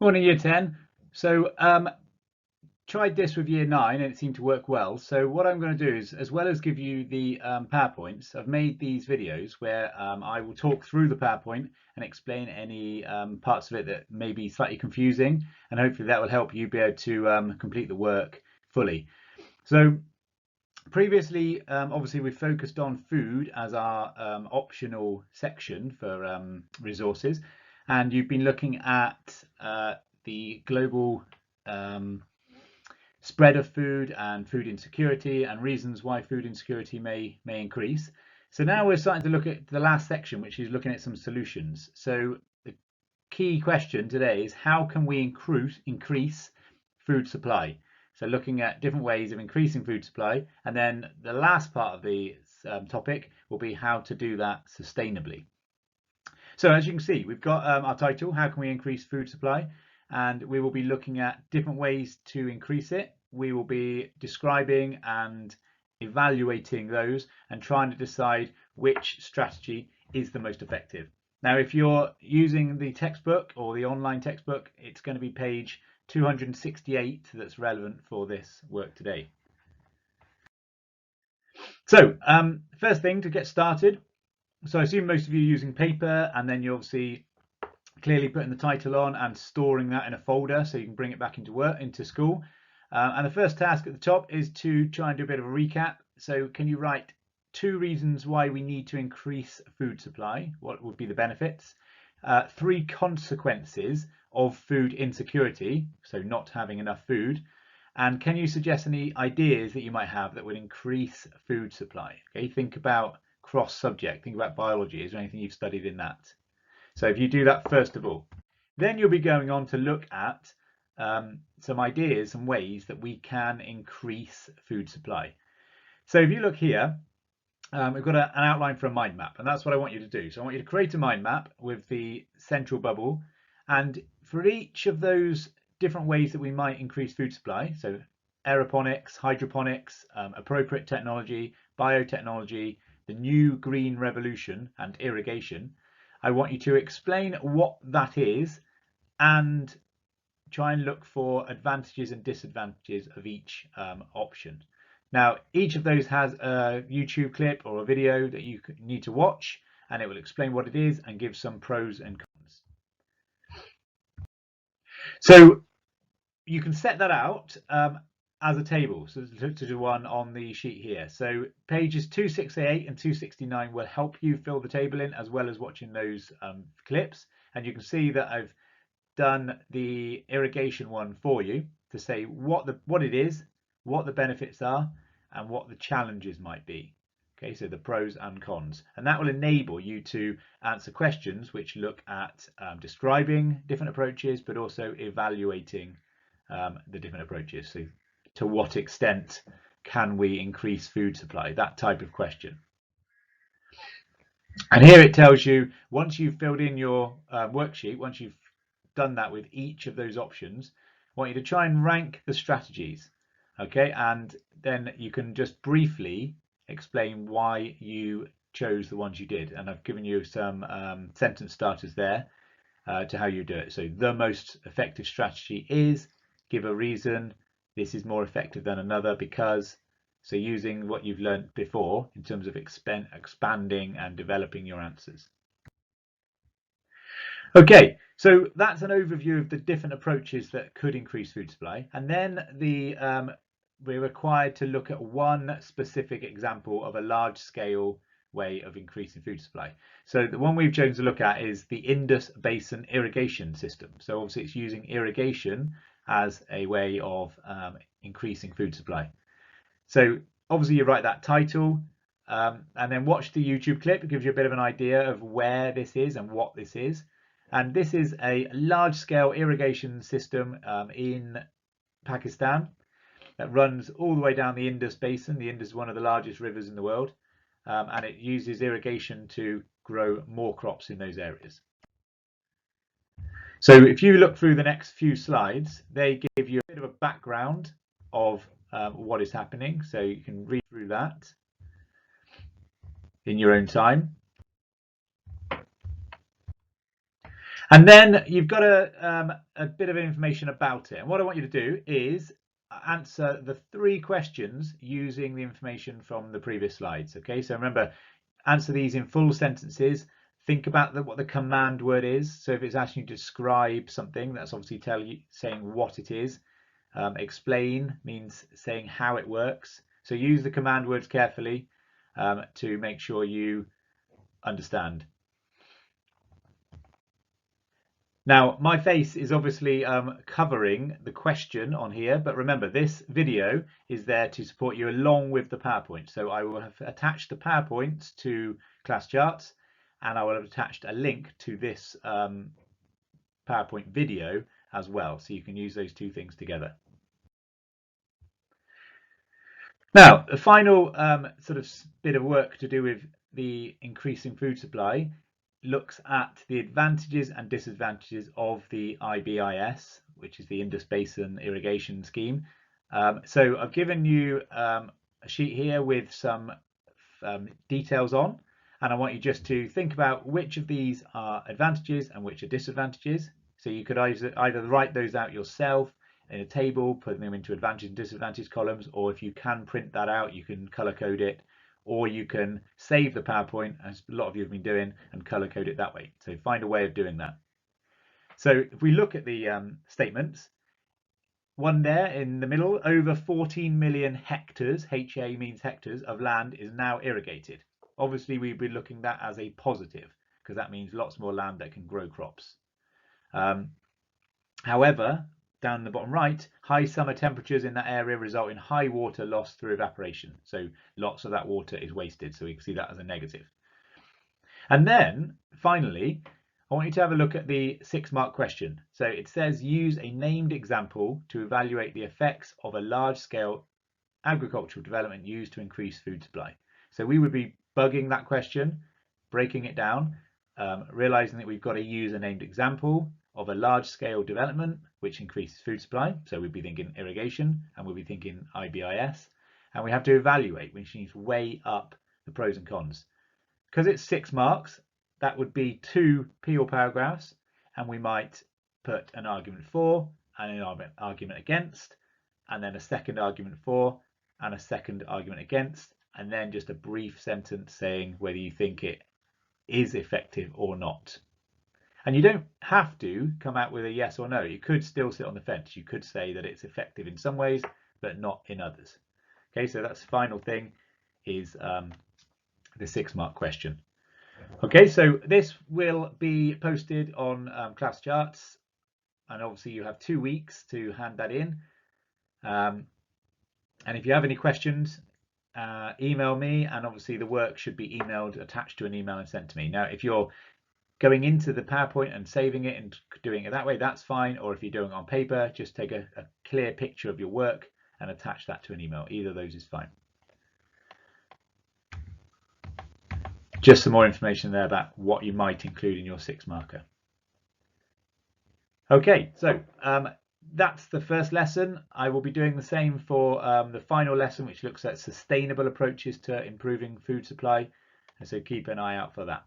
Morning, Year 10. So tried this with Year 9 and it seemed to work well. So what I'm going to do is, as well as give you the PowerPoints, I've made these videos where I will talk through the PowerPoint and explain any parts of it that may be slightly confusing, and hopefully that will help you be able to complete the work fully. So previously, obviously we focused on food as our optional section for resources, and you've been looking at the global spread of food and food insecurity and reasons why food insecurity may increase. So now we're starting to look at the last section, which is looking at some solutions. So the key question today is, how can we increase food supply? So looking at different ways of increasing food supply, and then the last part of the topic will be how to do that sustainably. So as you can see, we've got our title, how can we increase food supply? And we will be looking at different ways to increase it. We will be describing and evaluating those and trying to decide which strategy is the most effective. Now, if you're using the textbook or the online textbook, it's going to be page 268 that's relevant for this work today. So first thing to get started, so I assume most of you are using paper, and then you're obviously clearly putting the title on and storing that in a folder so you can bring it back into school. And the first task at the top is to try and do a bit of a recap. So can you write 2 reasons why we need to increase food supply? What would be the benefits? 3 consequences of food insecurity, so not having enough food. And can you suggest any ideas that you might have that would increase food supply? Okay, think about cross-subject, think about biology. Is there anything you've studied in that? So if you do that first of all, then you'll be going on to look at some ideas, some ways that we can increase food supply. So if you look here, we've got an outline for a mind map, and that's what I want you to do. So I want you to create a mind map with the central bubble, and for each of those different ways that we might increase food supply, so aeroponics, hydroponics, appropriate technology, biotechnology, the new green revolution, and irrigation, I want you to explain what that is and try and look for advantages and disadvantages of each option. Now, each of those has a YouTube clip or a video that you need to watch, and it will explain what it is and give some pros and cons. So you can set that out as a table, so to do one on the sheet here. So pages 268 and 269 will help you fill the table in, as well as watching those clips. And you can see that I've done the irrigation one for you to say what it is, what the benefits are, and what the challenges might be. Okay, so the pros and cons, and that will enable you to answer questions which look at describing different approaches, but also evaluating the different approaches. So to what extent can we increase food supply? That type of question. And here it tells you, once you've filled in your worksheet, once you've done that with each of those options, I want you to try and rank the strategies. Okay, and then you can just briefly explain why you chose the ones you did. And I've given you some sentence starters there to how you do it. So the most effective strategy is, give a reason, this is more effective than another because. So using what you've learned before in terms of expanding and developing your answers. Okay, so that's an overview of the different approaches that could increase food supply, and then we're required to look at one specific example of a large-scale way of increasing food supply. So the one we've chosen to look at is the Indus Basin irrigation system. So obviously it's using irrigation as a way of increasing food supply. So obviously you write that title and then watch the YouTube clip. It gives you a bit of an idea of where this is and what this is. And this is a large-scale irrigation system in Pakistan that runs all the way down the Indus Basin. The Indus is one of the largest rivers in the world, and it uses irrigation to grow more crops in those areas. So if you look through the next few slides, they give you a bit of a background of what is happening, so you can read through that in your own time. And then you've got a bit of information about it. And what I want you to do is answer the 3 questions using the information from the previous slides. Okay, so remember, answer these in full sentences. Think about what the command word is. So if it's asking you to describe something, that's obviously saying what it is. Explain means saying how it works. So use the command words carefully to make sure you understand. Now, my face is obviously covering the question on here, but remember, this video is there to support you along with the PowerPoint. So I will have attached the PowerPoint to class charts, and I will have attached a link to this PowerPoint video as well. So you can use those 2 things together. Now, the final sort of bit of work to do with the increasing food supply looks at the advantages and disadvantages of the IBIS, which is the Indus Basin Irrigation Scheme. So I've given you a sheet here with some details on, and I want you just to think about which of these are advantages and which are disadvantages. So you could either write those out yourself in a table, putting them into advantage and disadvantage columns, or if you can print that out, you can color code it, or you can save the PowerPoint, as a lot of you have been doing, and color code it that way. So find a way of doing that. So if we look at the statements, one there in the middle, over 14 million hectares, HA means hectares, of land is now irrigated. Obviously, we'd be looking at that as a positive, because that means lots more land that can grow crops. However, down the bottom right, high summer temperatures in that area result in high water loss through evaporation. So lots of that water is wasted. So we can see that as a negative. And then finally, I want you to have a look at the 6-mark question. So it says use a named example to evaluate the effects of a large-scale agricultural development used to increase food supply. So we would be bugging that question, breaking it down, realizing that we've got to use a named example of a large-scale development which increases food supply. So we'd be thinking irrigation, and we'll be thinking IBIS, and we have to evaluate. We need to weigh up the pros and cons. Because it's 6 marks, that would be 2 P or paragraphs, and we might put an argument for and an argument against, and then a second argument for and a second argument against, and then just a brief sentence saying whether you think it is effective or not. And you don't have to come out with a yes or no. You could still sit on the fence. You could say that it's effective in some ways, but not in others. Okay, so that's the final thing, is the 6-mark question. Okay, so this will be posted on class charts, and obviously you have 2 weeks to hand that in. And if you have any questions, email me, and obviously the work should be emailed, attached to an email and sent to me. Now, if you're going into the PowerPoint and saving it and doing it that way, that's fine. Or if you're doing it on paper, just take a clear picture of your work and attach that to an email. Either of those is fine. Just some more information there about what you might include in your 6-marker. Okay, so that's the first lesson. I will be doing the same for the final lesson, which looks at sustainable approaches to improving food supply. And so keep an eye out for that.